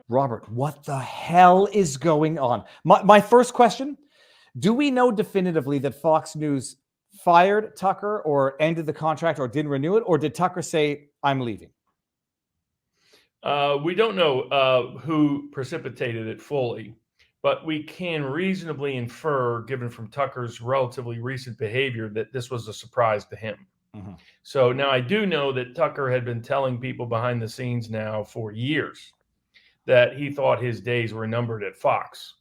Robert, what the hell is going on? My first question, do we know definitively that Fox News fired Tucker or ended the contract or didn't renew it? Or did Tucker say, I'm leaving? We don't know who precipitated it fully, but we can reasonably infer, given from Tucker's relatively recent behavior, that this was a surprise to him. Mm-hmm. So now I do know that Tucker had been telling people behind the scenes now for years that he thought his days were numbered at Fox.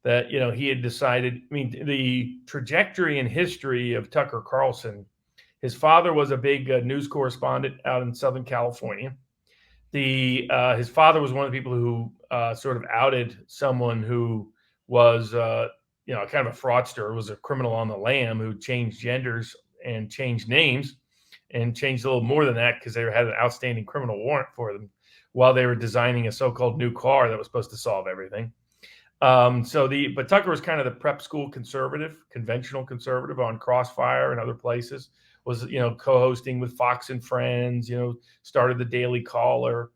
That, he had decided, I mean, the trajectory and history of Tucker Carlson, his father was a big news correspondent out in Southern California. His father was one of the people who sort of outed someone who was, kind of a fraudster, was a criminal on the lam who changed genders and changed names and changed a little more than that because they had an outstanding criminal warrant for them while they were designing a so-called new car that was supposed to solve everything. But Tucker was kind of the prep school conservative, conventional conservative on Crossfire and other places, was, co-hosting with Fox and Friends, started the Daily Caller,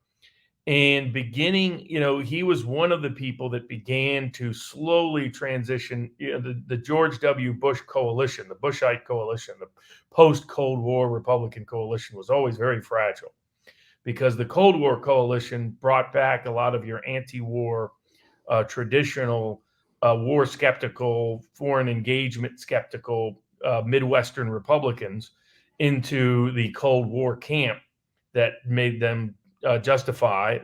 and beginning, he was one of the people that began to slowly transition, the George W. Bush coalition, the Bushite coalition, the post-Cold War Republican coalition was always very fragile because the Cold War coalition brought back a lot of your anti-war traditional war skeptical, foreign engagement skeptical Midwestern Republicans into the Cold War camp that led them to justify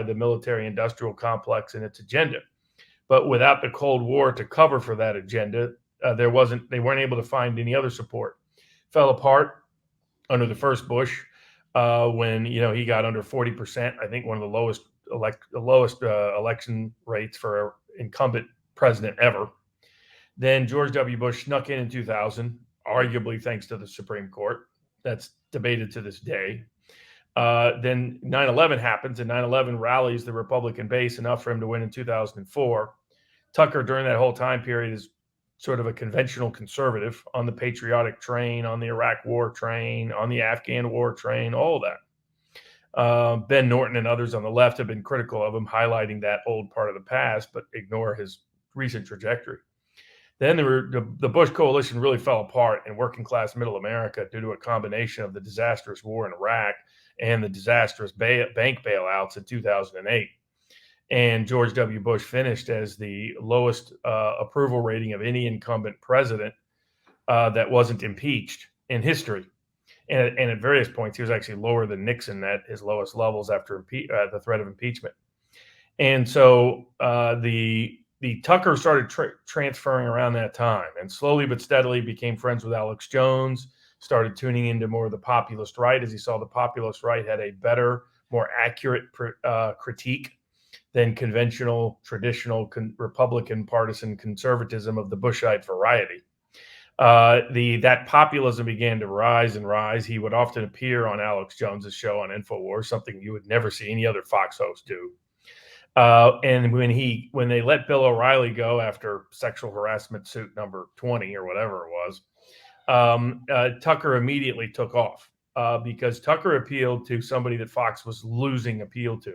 the military-industrial complex and its agenda. But without the Cold War to cover for that agenda, they weren't able to find any other support. Fell apart under the first Bush when he got under 40%. I think one of the lowest election rates for an incumbent president ever. Then George W. Bush snuck in 2000, arguably thanks to the Supreme Court. That's debated to this day. Then 9/11 happens, and 9/11 rallies the Republican base enough for him to win in 2004. Tucker, during that whole time period, is sort of a conventional conservative on the patriotic train, on the Iraq war train, on the Afghan war train, all of that. Ben Norton and others on the left have been critical of him, highlighting that old part of the past, but ignore his recent trajectory. Then the Bush coalition really fell apart in working class middle America due to a combination of the disastrous war in Iraq and the disastrous bank bailouts in 2008. And George W. Bush finished as the lowest approval rating of any incumbent president that wasn't impeached in history. And at various points, he was actually lower than Nixon at his lowest levels after the threat of impeachment. And so the Tucker started transferring around that time and slowly but steadily became friends with Alex Jones, started tuning into more of the populist right as he saw the populist right had a better, more accurate critique than conventional, traditional Republican partisan conservatism of the Bushite variety. That populism began to rise and rise. He would often appear on Alex Jones's show on InfoWars, something you would never see any other Fox host do. And when they let Bill O'Reilly go after sexual harassment suit number 20 or whatever it was, Tucker immediately took off because Tucker appealed to somebody that Fox was losing appeal to,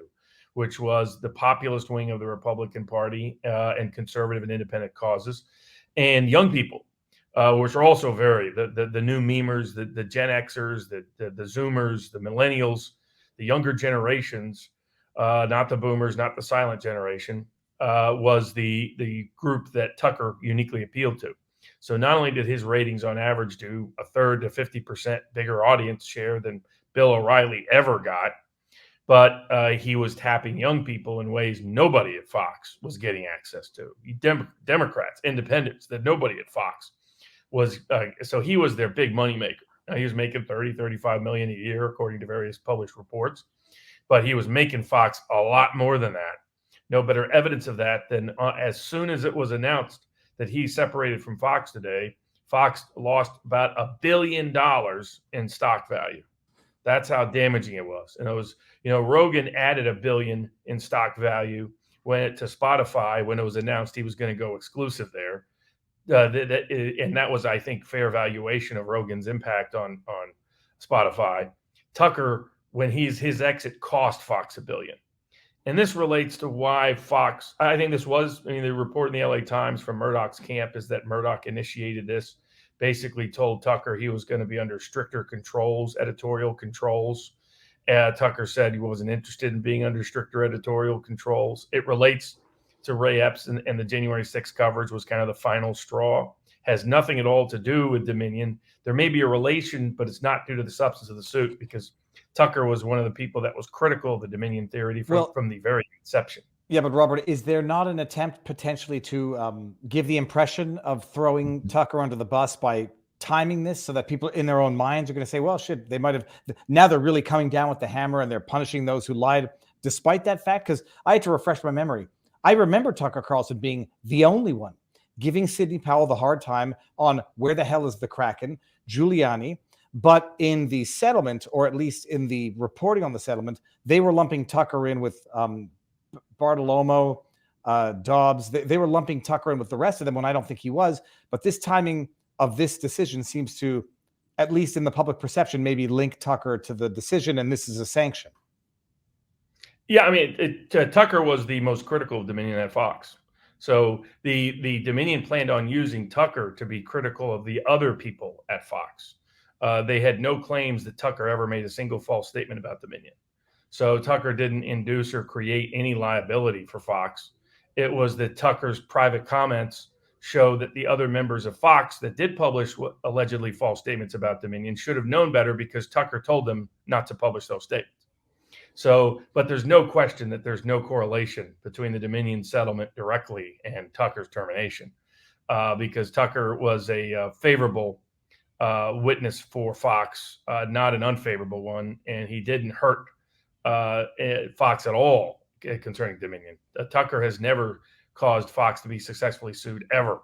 which was the populist wing of the Republican Party and conservative and independent causes, and young people, which are also the new memers, the Gen Xers, the Zoomers, the millennials, the younger generations. Not the boomers, not the silent generation, was the group that Tucker uniquely appealed to. So not only did his ratings on average do a third to 50% bigger audience share than Bill O'Reilly ever got, but he was tapping young people in ways nobody at Fox was getting access to. Democrats, independents, that nobody at Fox was. So he was their big moneymaker. He was making $30-35 million a year, according to various published reports. But he was making Fox a lot more than that. No better evidence of that than as soon as it was announced that he separated from Fox today, Fox lost about $1 billion in stock value. That's how damaging it was. And it was, Rogan added $1 billion in stock value to Spotify when it was announced he was going to go exclusive there. And that was, I think, fair valuation of Rogan's impact on Spotify. Tucker, when his exit cost Fox $1 billion. And this relates to why Fox, I think this was, the report in the LA Times from Murdoch's camp is that Murdoch initiated this, basically told Tucker he was going to be under stricter controls, editorial controls. Tucker said he wasn't interested in being under stricter editorial controls. It relates to Ray Epps, and the January 6th coverage was kind of the final straw. Has nothing at all to do with Dominion. There may be a relation, but it's not due to the substance of the suit, because Tucker was one of the people that was critical of the Dominion theory from the very inception. Yeah, but Robert, is there not an attempt potentially to give the impression of throwing Tucker under the bus by timing this so that people in their own minds are going to say, well, shit, they might have, now they're really coming down with the hammer and they're punishing those who lied despite that fact? Because I had to refresh my memory. I remember Tucker Carlson being the only one giving Sidney Powell the hard time on where the hell is the Kraken, Giuliani. But in the settlement, or at least in the reporting on the settlement, they were lumping Tucker in with Bartolomo, Dobbs. They were lumping Tucker in with the rest of them when I don't think he was. But this timing of this decision seems to, at least in the public perception, maybe link Tucker to the decision, and this is a sanction. Yeah, I mean, Tucker was the most critical of Dominion at Fox. So the Dominion planned on using Tucker to be critical of the other people at Fox. They had no claims that Tucker ever made a single false statement about Dominion. So Tucker didn't induce or create any liability for Fox. It was that Tucker's private comments show that the other members of Fox that did publish allegedly false statements about Dominion should have known better, because Tucker told them not to publish those statements. So, but there's no question that there's no correlation between the Dominion settlement directly and Tucker's termination, because Tucker was a favorable witness for Fox, not an unfavorable one, and he didn't hurt Fox at all concerning Dominion. Tucker has never caused Fox to be successfully sued ever.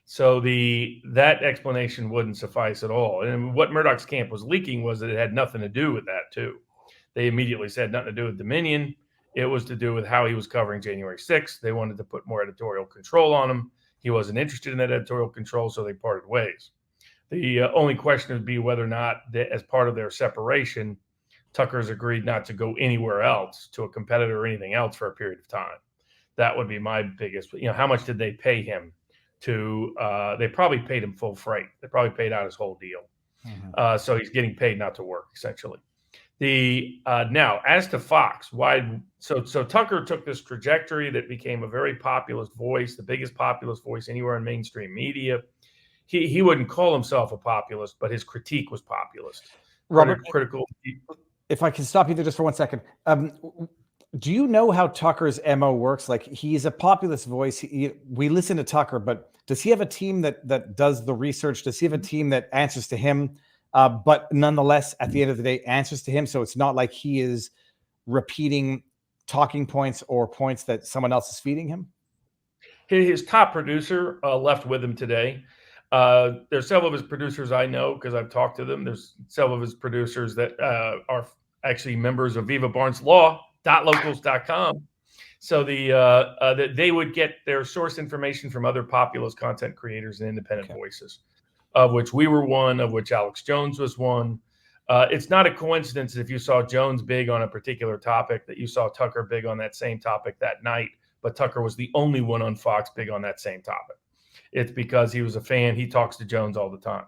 So that explanation wouldn't suffice at all. And what Murdoch's camp was leaking was that it had nothing to do with that too. They immediately said nothing to do with Dominion. It was to do with how he was covering January 6th. They wanted to put more editorial control on him. He wasn't interested in that editorial control, so they parted ways. The only question would be whether or not, as part of their separation, Tucker's agreed not to go anywhere else, to a competitor or anything else, for a period of time. That would be my biggest. How much did they pay him to? They probably paid him full freight. They probably paid out his whole deal. Mm-hmm. So he's getting paid not to work, essentially. Now, as to Fox, why? So Tucker took this trajectory that became a very populist voice, the biggest populist voice anywhere in mainstream media. He wouldn't call himself a populist, but his critique was populist. Robert, critical. If I can stop you there just for 1 second. Do you know how Tucker's MO works? Like, he's a populist voice. We listen to Tucker, but does he have a team that does the research? Does he have a team that answers to him? But nonetheless, at the end of the day, answers to him. So it's not like he is repeating talking points or points that someone else is feeding him. His top producer left with him today. There's several of his producers I know because I've talked to them. There's several of his producers that are actually members of Viva Barnes Law.locals.com. So that they would get their source information from other populist content creators and independent voices, of which we were one, of which Alex Jones was one. It's not a coincidence if you saw Jones big on a particular topic that you saw Tucker big on that same topic that night, but Tucker was the only one on Fox big on that same topic. It's because he was a fan. He talks to Jones all the time.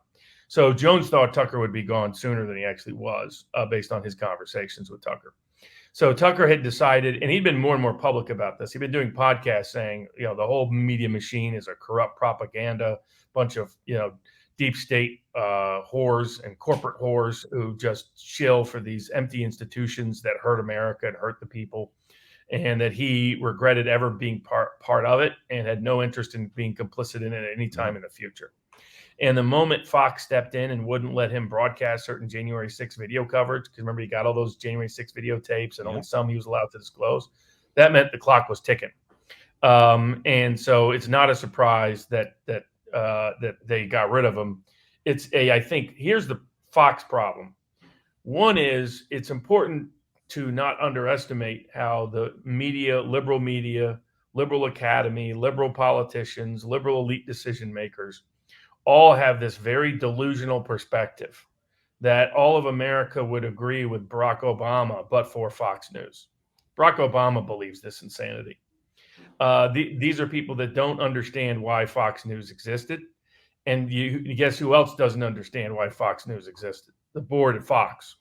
So Jones thought Tucker would be gone sooner than he actually was, based on his conversations with Tucker. So Tucker had decided, and he'd been more and more public about this. He'd been doing podcasts saying, the whole media machine is a corrupt propaganda, bunch of, deep state whores and corporate whores who just shill for these empty institutions that hurt America and hurt the people, and that he regretted ever being part of it and had no interest in being complicit in it at any time in the future. And the moment Fox stepped in and wouldn't let him broadcast certain January 6th video coverage, because remember, he got all those January 6th videotapes and only some he was allowed to disclose, that meant the clock was ticking. And so it's not a surprise that they got rid of him. I think here's the Fox problem. One is, it's important to not underestimate how the media, liberal academy, liberal politicians, liberal elite decision makers all have this very delusional perspective that all of America would agree with Barack Obama, but for Fox News. Barack Obama believes this insanity. These are people that don't understand why Fox News existed. And you guess who else doesn't understand why Fox News existed? The board at Fox.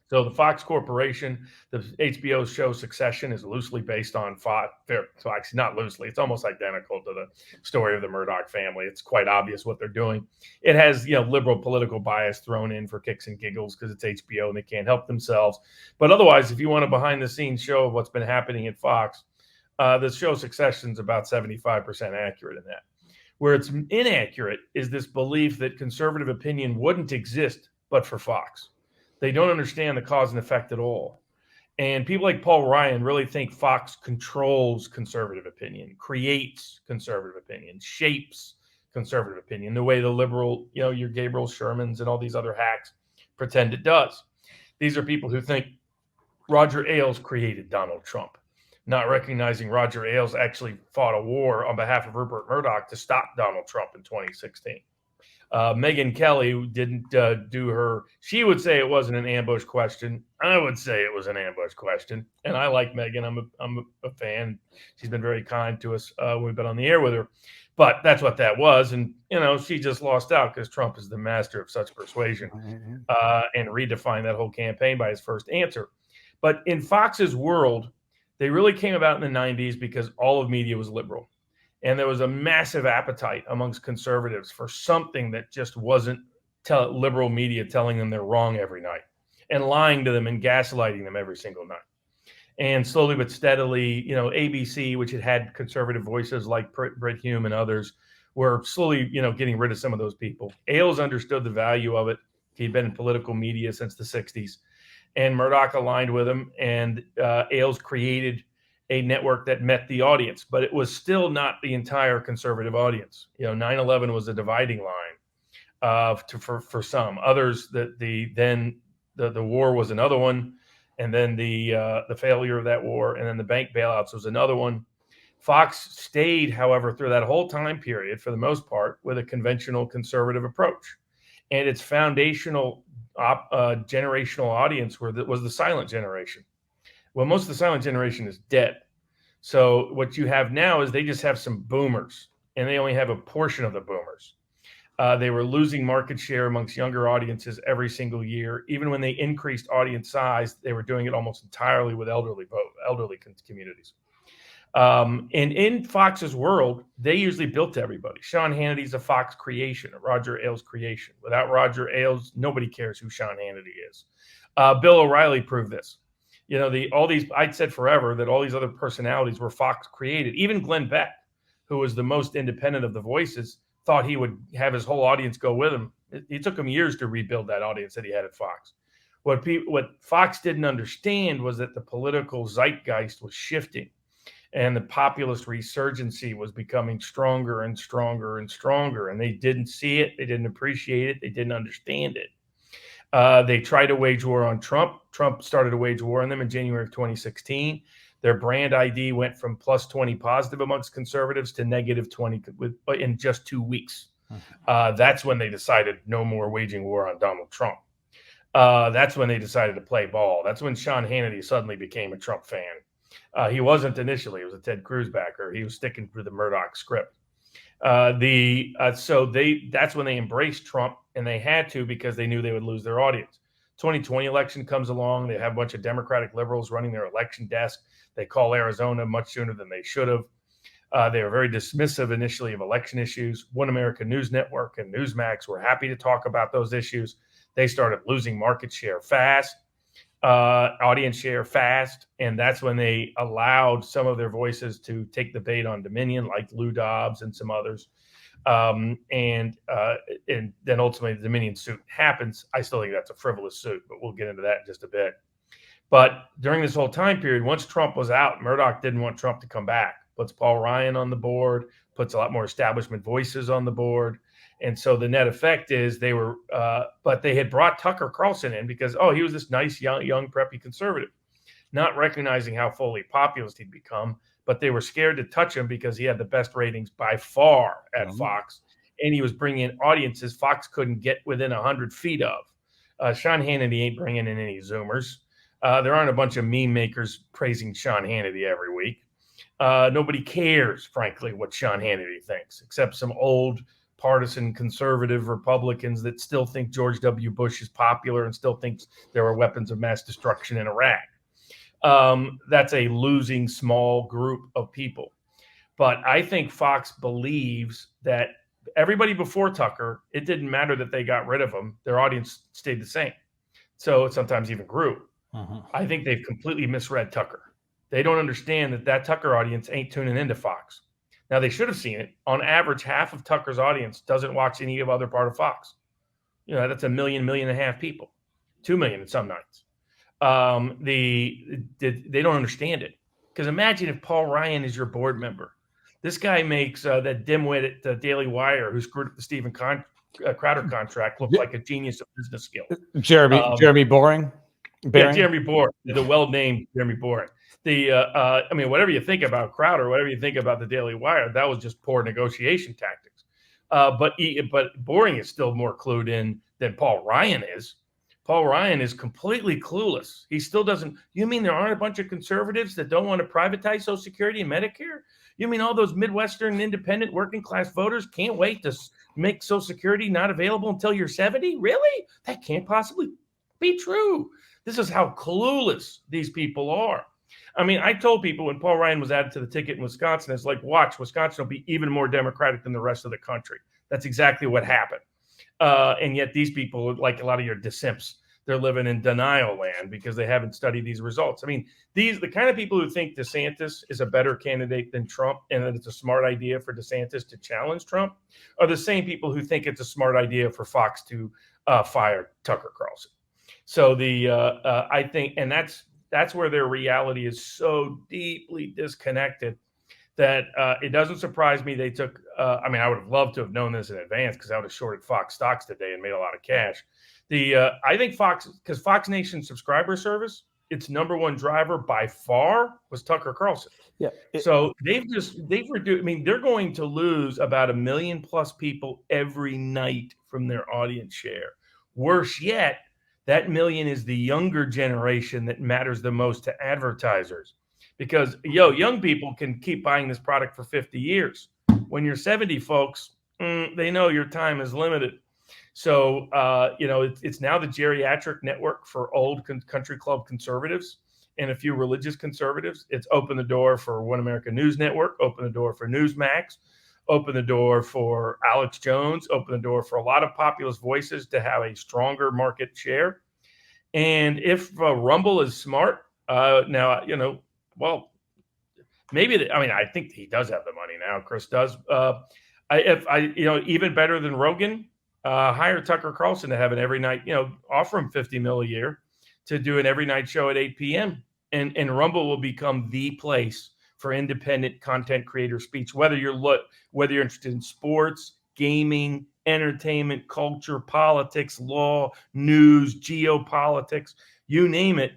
So the Fox Corporation, the HBO show Succession is loosely based on Fox. Not loosely. It's almost identical to the story of the Murdoch family. It's quite obvious what they're doing. It has, liberal political bias thrown in for kicks and giggles because it's HBO and they can't help themselves. But otherwise, if you want a behind-the-scenes show of what's been happening at Fox, the show Succession is about 75% accurate in that. Where it's inaccurate is this belief that conservative opinion wouldn't exist but for Fox. They don't understand the cause and effect at all. And people like Paul Ryan really think Fox controls conservative opinion, creates conservative opinion, shapes conservative opinion, the way the liberal, your Gabriel Shermans and all these other hacks pretend it does. These are people who think Roger Ailes created Donald Trump, not recognizing Roger Ailes actually fought a war on behalf of Rupert Murdoch to stop Donald Trump in 2016. Megyn Kelly didn't do her. She would say it wasn't an ambush question. I would say it was an ambush question. And I like Megyn. I'm a fan. She's been very kind to us. We've been on the air with her. But that's what that was. And, she just lost out because Trump is the master of such persuasion and redefined that whole campaign by his first answer. But in Fox's world, they really came about in the 90s because all of media was liberal. And there was a massive appetite amongst conservatives for something that just wasn't liberal media telling them they're wrong every night and lying to them and gaslighting them every single night. And slowly but steadily, ABC, which had conservative voices like Brit Hume and others, were slowly, getting rid of some of those people. Ailes understood the value of it. He'd been in political media since the 60s. And Murdoch aligned with him, and Ailes created a network that met the audience, but it was still not the entire conservative audience. 9/11 was a dividing line for some. Others, the war was another one, and then the failure of that war, and then the bank bailouts was another one. Fox stayed, however, through that whole time period, for the most part, with a conventional conservative approach, and its foundational generational audience was the silent generation. Well, most of the silent generation is dead. So what you have now is they just have some boomers, and they only have a portion of the boomers. They were losing market share amongst younger audiences every single year. Even when they increased audience size, they were doing it almost entirely with elderly communities. And in Fox's world, they usually built to everybody. Sean Hannity's a Fox creation, a Roger Ailes creation. Without Roger Ailes, nobody cares who Sean Hannity is. Bill O'Reilly proved this. I'd said forever that all these other personalities were Fox created. Even Glenn Beck, who was the most independent of the voices, thought he would have his whole audience go with him. It took him years to rebuild that audience that he had at Fox. What Fox didn't understand was that the political zeitgeist was shifting, and the populist resurgency was becoming stronger and stronger and stronger. And they didn't see it. They didn't appreciate it. They didn't understand it. They tried to wage war on Trump. Trump started to wage war on them in January of 2016. Their brand ID went from plus 20 positive amongst conservatives to negative 20 in just 2 weeks. That's when they decided no more waging war on Donald Trump. That's when they decided to play ball. That's when Sean Hannity suddenly became a Trump fan. He wasn't initially. He was a Ted Cruz backer. He was sticking to the Murdoch script. So that's when they embraced Trump, and they had to because they knew they would lose their audience. 2020 election comes along. They have a bunch of Democratic liberals running their election desk. They call Arizona much sooner than they should have. They were very dismissive initially of election issues. One American News Network and Newsmax were happy to talk about those issues. They started losing market share fast, audience share fast, and that's when they allowed some of their voices to take the bait on Dominion, like Lou Dobbs and some others. And then ultimately the Dominion suit happens. I still think that's a frivolous suit, but we'll get into that in just a bit. But during this whole time period, once Trump was out, Murdoch didn't want Trump to come back. Puts Paul Ryan on the board, puts a lot more establishment voices on the board. And so the net effect is but they had brought Tucker Carlson in because, he was this nice, young, preppy conservative, not recognizing how fully populist he'd become. But they were scared to touch him because he had the best ratings by far at Fox. And he was bringing in audiences Fox couldn't get within 100 feet of. Sean Hannity ain't bringing in any Zoomers. There aren't a bunch of meme makers praising Sean Hannity every week. Nobody cares, frankly, what Sean Hannity thinks, except some old partisan conservative Republicans that still think George W. Bush is popular and still thinks there were weapons of mass destruction in Iraq. That's a losing small group of people. But I think Fox believes that everybody before Tucker, it didn't matter that they got rid of him. Their audience stayed the same. So it sometimes even grew. I think they've completely misread Tucker. They don't understand that Tucker audience ain't tuning into Fox. Now, they should have seen it. On average, half of Tucker's audience doesn't watch any other part of Fox. That's 1.5 million people, 2 million in some nights. They don't understand it. Because imagine if Paul Ryan is your board member. This guy makes that dimwit at the Daily Wire who screwed up the Stephen Crowder contract look like a genius of business skill. Jeremy Boring? Yeah, Jeremy Boring, the well-named Jeremy Boring. Whatever you think about Crowder, whatever you think about the Daily Wire, that was just poor negotiation tactics. But Boring is still more clued in than Paul Ryan is. Paul Ryan is completely clueless. He still doesn't. You mean there aren't a bunch of conservatives that don't want to privatize Social Security and Medicare? You mean all those Midwestern independent working class voters can't wait to make Social Security not available until you're 70? Really? That can't possibly be true. This is how clueless these people are. I mean, I told people when Paul Ryan was added to the ticket in Wisconsin, it's like, watch, Wisconsin will be even more Democratic than the rest of the country. That's exactly what happened. And yet these people, like a lot of your dissimps, they're living in denial land because they haven't studied these results. I mean, the kind of people who think DeSantis is a better candidate than Trump and that it's a smart idea for DeSantis to challenge Trump are the same people who think it's a smart idea for Fox to fire Tucker Carlson. So I think, and that's where their reality is so deeply disconnected that it doesn't surprise me they took. I would have loved to have known this in advance because I would have shorted Fox stocks today and made a lot of cash. I think Fox, because Fox Nation subscriber service, its number one driver by far was Tucker Carlson. Yeah. So they've reduced. I mean, they're going to lose about 1 million plus people every night from their audience share. Worse yet, that million is the younger generation that matters the most to advertisers. Because, young people can keep buying this product for 50 years. When you're 70, folks, they know your time is limited. So, it's now the geriatric network for old country club conservatives and a few religious conservatives. It's opened the door for One America News Network, opened the door for Newsmax, opened the door for Alex Jones, opened the door for a lot of populist voices to have a stronger market share. And if Rumble is smart, maybe I think he does have the money now. Chris does. Even better than Rogan, hire Tucker Carlson to have an every night. Offer him $50 million a year to do an every night show at 8 p.m. And Rumble will become the place for independent content creator speech. Whether you're interested in sports, gaming, entertainment, culture, politics, law, news, geopolitics, you name it.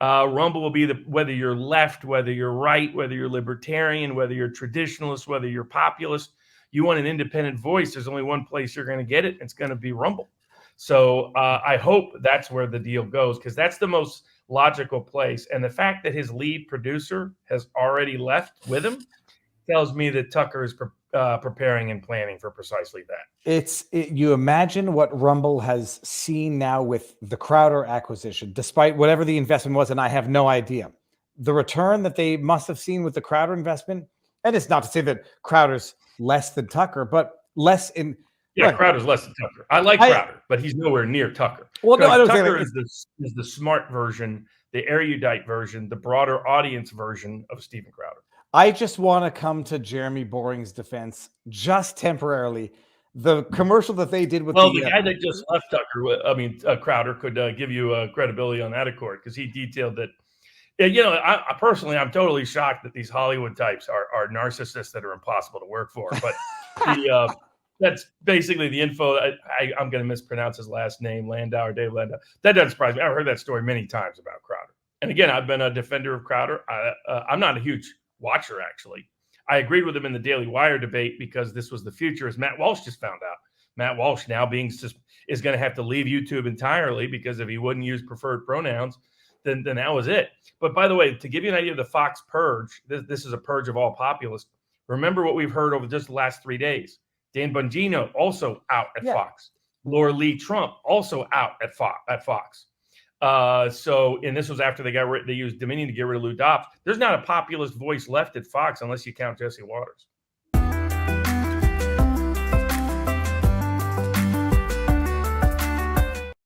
Rumble will be whether you're left, whether you're right, whether you're libertarian, whether you're traditionalist, whether you're populist, you want an independent voice. There's only one place you're going to get it. It's going to be Rumble. So I hope that's where the deal goes because that's the most logical place. And the fact that his lead producer has already left with him tells me that Tucker is preparing and planning for precisely that. You imagine what Rumble has seen now with the Crowder acquisition, despite whatever the investment was, and I have no idea. The return that they must have seen with the Crowder investment, and it's not to say that Crowder's less than Tucker, but less in... Yeah, Crowder's less than Tucker. I like Crowder, but he's nowhere near Tucker. Well, no, I don't Tucker think is the smart version, the erudite version, the broader audience version of Steven Crowder. I just want to come to Jeremy Boring's defense just temporarily. The commercial that they did with the guy that just left Tucker, Crowder could give you credibility on that accord because he detailed that. I personally, I'm totally shocked that these Hollywood types are narcissists that are impossible to work for. But that's basically the info. I'm going to mispronounce his last name, Dave Landau. That doesn't surprise me. I've heard that story many times about Crowder. And again, I've been a defender of Crowder. I'm not a huge watcher, actually. I agreed with him in the Daily Wire debate because this was the future, as Matt Walsh just found out. Matt Walsh now is going to have to leave YouTube entirely because if he wouldn't use preferred pronouns, then that was it. But by the way, to give you an idea of the Fox purge, this is a purge of all populists. Remember what we've heard over just the last 3 days. Dan Bongino also out at Fox. Laura Lee Trump also out at Fox. And this was after they used Dominion to get rid of Lou Dobbs. There's not a populist voice left at Fox unless you count Jesse Waters.